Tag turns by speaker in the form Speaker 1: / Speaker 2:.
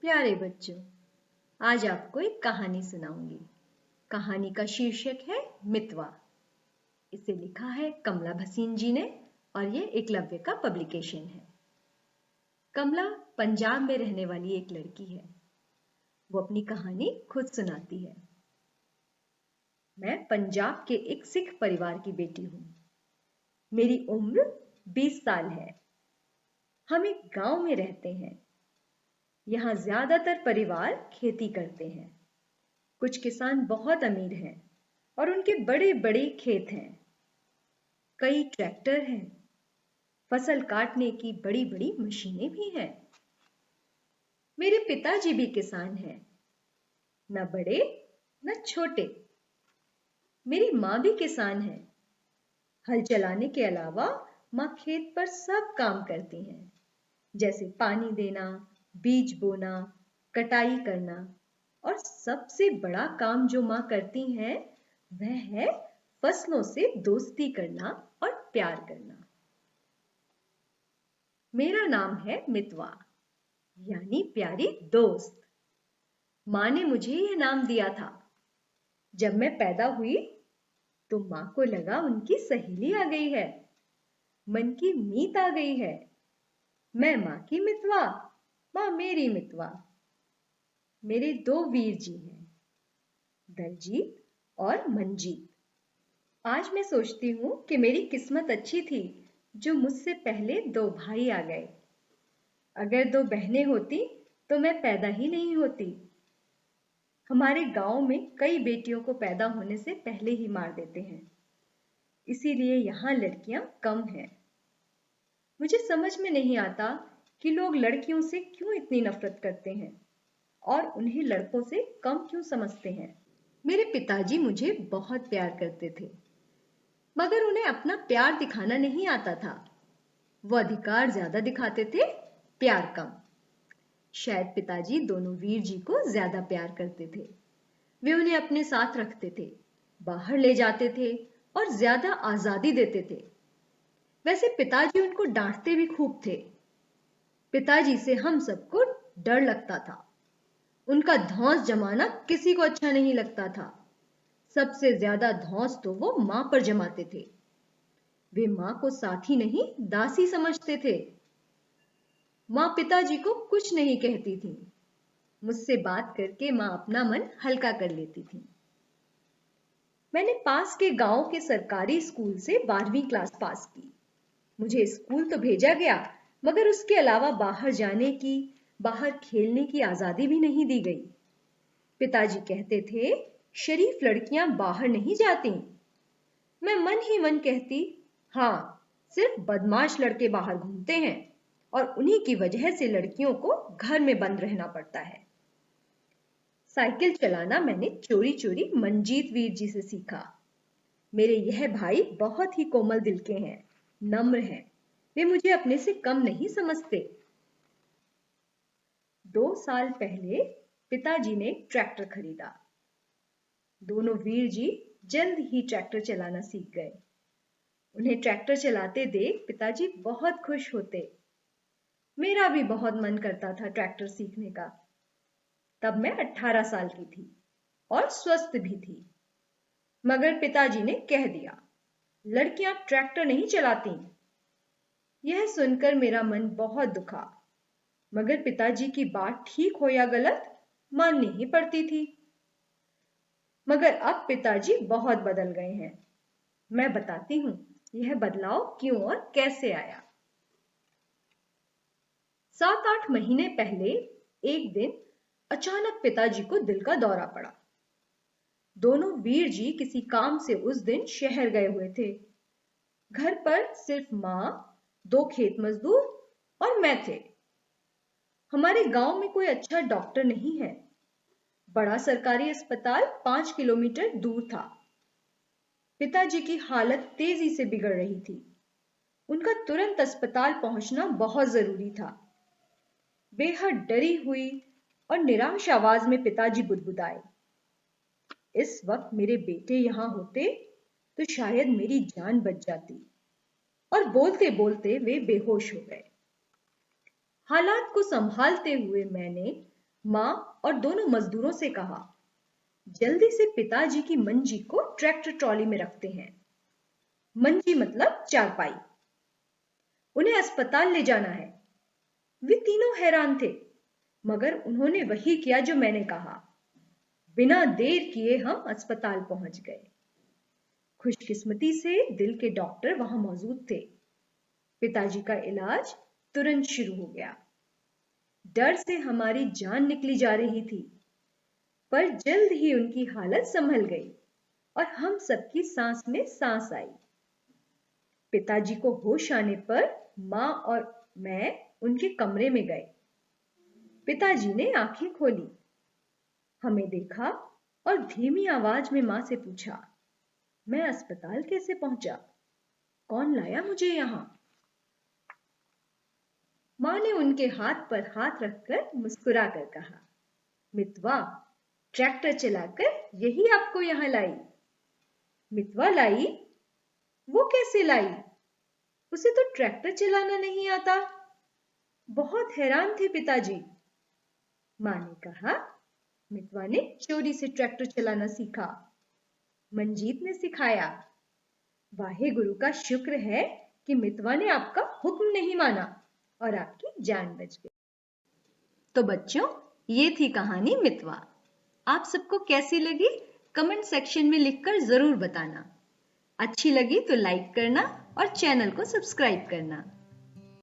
Speaker 1: प्यारे बच्चों, आज आपको एक कहानी सुनाऊंगी। कहानी का शीर्षक है मितवा। इसे लिखा है कमला भसीन जी ने और ये एकलव्य का पब्लिकेशन है। कमला पंजाब में रहने वाली एक लड़की है। वो अपनी कहानी खुद सुनाती है। मैं पंजाब के एक सिख परिवार की बेटी हूं। मेरी उम्र 20 साल है। हम एक गांव में रहते हैं। यहाँ ज्यादातर परिवार खेती करते हैं। कुछ किसान बहुत अमीर हैं और उनके बड़े बड़े खेत हैं। कई ट्रैक्टर हैं। फसल काटने की बड़ी बड़ी मशीनें भी हैं। मेरे पिताजी भी किसान हैं, न बड़े न छोटे। मेरी माँ भी किसान है। हल चलाने के अलावा माँ खेत पर सब काम करती हैं, जैसे पानी देना, बीज बोना, कटाई करना, और सबसे बड़ा काम जो माँ करती हैं वह है फसलों से दोस्ती करना और प्यार करना। मेरा नाम है मितवा, यानी प्यारी दोस्त। माँ ने मुझे यह नाम दिया था। जब मैं पैदा हुई तो माँ को लगा उनकी सहेली आ गई है, मन की मीत आ गई है। मैं माँ की मितवा, माँ मेरी मितवा। मेरे 2 वीर जी हैं, दलजीत और मंजीत। आज मैं सोचती हूँ कि मेरी किस्मत अच्छी थी जो मुझसे पहले 2 भाई आ गए। अगर 2 बहनें होती तो मैं पैदा ही नहीं होती। हमारे गांव में कई बेटियों को पैदा होने से पहले ही मार देते हैं, इसीलिए यहाँ लड़कियां कम हैं। मुझे समझ में नहीं आता कि लोग लड़कियों से क्यों इतनी नफरत करते हैं और उन्हें लड़कों से कम क्यों समझते हैं। मेरे पिताजी मुझे बहुत प्यार करते थे, मगर उन्हें अपना प्यार दिखाना नहीं आता था। वो अधिकार ज्यादा दिखाते थे, प्यार कम। शायद पिताजी दोनों वीर जी को ज्यादा प्यार करते थे। वे उन्हें अपने साथ रखते थे, बाहर ले जाते थे और ज्यादा आजादी देते थे। वैसे पिताजी उनको डांटते भी खूब थे। पिताजी से हम सबको डर लगता था। उनका धौंस जमाना किसी को अच्छा नहीं लगता था। सबसे ज्यादा धौंस तो वो मां पर जमाते थे। वे मां को साथी नहीं, दासी समझते थे। मां पिताजी को कुछ नहीं कहती थी। मुझसे बात करके मां अपना मन हल्का कर लेती थी। मैंने पास के गांव के सरकारी स्कूल से 12वीं क्लास पास की। मुझे स्कूल तो भेजा गया, मगर उसके अलावा बाहर जाने की, बाहर खेलने की आजादी भी नहीं दी गई। पिताजी कहते थे, शरीफ लड़कियां बाहर नहीं जाती। मैं मन ही मन कहती, हाँ, सिर्फ बदमाश लड़के बाहर घूमते हैं और उन्हीं की वजह से लड़कियों को घर में बंद रहना पड़ता है। साइकिल चलाना मैंने चोरी चोरी मंजीत वीर जी से सीखा। मेरे यह भाई बहुत ही कोमल दिल के हैं, नम्र हैं। वे मुझे अपने से कम नहीं समझते। 2 साल पहले पिताजी ने एक ट्रैक्टर खरीदा। दोनों वीर जी जल्द ही ट्रैक्टर चलाना सीख गए। उन्हें ट्रैक्टर चलाते देख पिताजी बहुत खुश होते। मेरा भी बहुत मन करता था ट्रैक्टर सीखने का। तब मैं 18 साल की थी और स्वस्थ भी थी। मगर पिताजी ने कह दिया, लड़कियां ट्रैक्टर नहीं चलाती। यह सुनकर मेरा मन बहुत दुखा, मगर पिताजी की बात ठीक हो या गलत माननी ही पड़ती थी। मगर अब पिताजी बहुत बदल गए हैं। मैं बताती हूँ यह बदलाव क्यों और कैसे आया। 7-8 महीने पहले एक दिन अचानक पिताजी को दिल का दौरा पड़ा। दोनों वीर जी किसी काम से उस दिन शहर गए हुए थे। घर पर सिर्फ माँ, 2 खेत मजदूर और मैं थे। हमारे गांव में कोई अच्छा डॉक्टर नहीं है। बड़ा सरकारी अस्पताल 5 किलोमीटर दूर था। पिताजी की हालत तेजी से बिगड़ रही थी। उनका तुरंत अस्पताल पहुंचना बहुत जरूरी था। बेहद डरी हुई और निराश आवाज में पिताजी बुदबुदाए, इस वक्त मेरे बेटे यहां होते तो शायद मेरी जान बच जाती। और बोलते बोलते वे बेहोश हो गए। हालात को संभालते हुए मैंने माँ और दोनों मजदूरों से कहा, जल्दी से पिताजी की मंजी को ट्रैक्टर ट्रॉली में रखते हैं। मंजी मतलब चारपाई। उन्हें अस्पताल ले जाना है। वे तीनों हैरान थे, मगर उन्होंने वही किया जो मैंने कहा। बिना देर किए हम अस्पताल पहुंच गए। खुशकिस्मती से दिल के डॉक्टर वहां मौजूद थे। पिताजी का इलाज तुरंत शुरू हो गया। डर से हमारी जान निकली जा रही थी, पर जल्द ही उनकी हालत संभल गई और हम सबकी सांस में सांस आई। पिताजी को होश आने पर माँ और मैं उनके कमरे में गए। पिताजी ने आंखें खोली, हमें देखा और धीमी आवाज में माँ से पूछा, मैं अस्पताल कैसे पहुंचा? कौन लाया मुझे यहां? माँ ने उनके हाथ पर हाथ रखकर मुस्कुराकर कहा, मितवा, ट्रैक्टर चलाकर यही आपको यहां लाई। मितवा लाई? वो कैसे लाई? उसे तो ट्रैक्टर चलाना नहीं आता। बहुत हैरान थे पिताजी। माँ ने कहा, मितवा ने चोरी से ट्रैक्टर चलाना सीखा। मंजीत ने सिखाया। वाहे गुरु का शुक्र है कि मितवा ने आपका हुक्म नहीं माना और आपकी जान बच गई। तो बच्चों, ये थी कहानी मितवा। आप सबको कैसी लगी कमेंट सेक्शन में लिखकर जरूर बताना। अच्छी लगी तो लाइक करना और चैनल को सब्सक्राइब करना।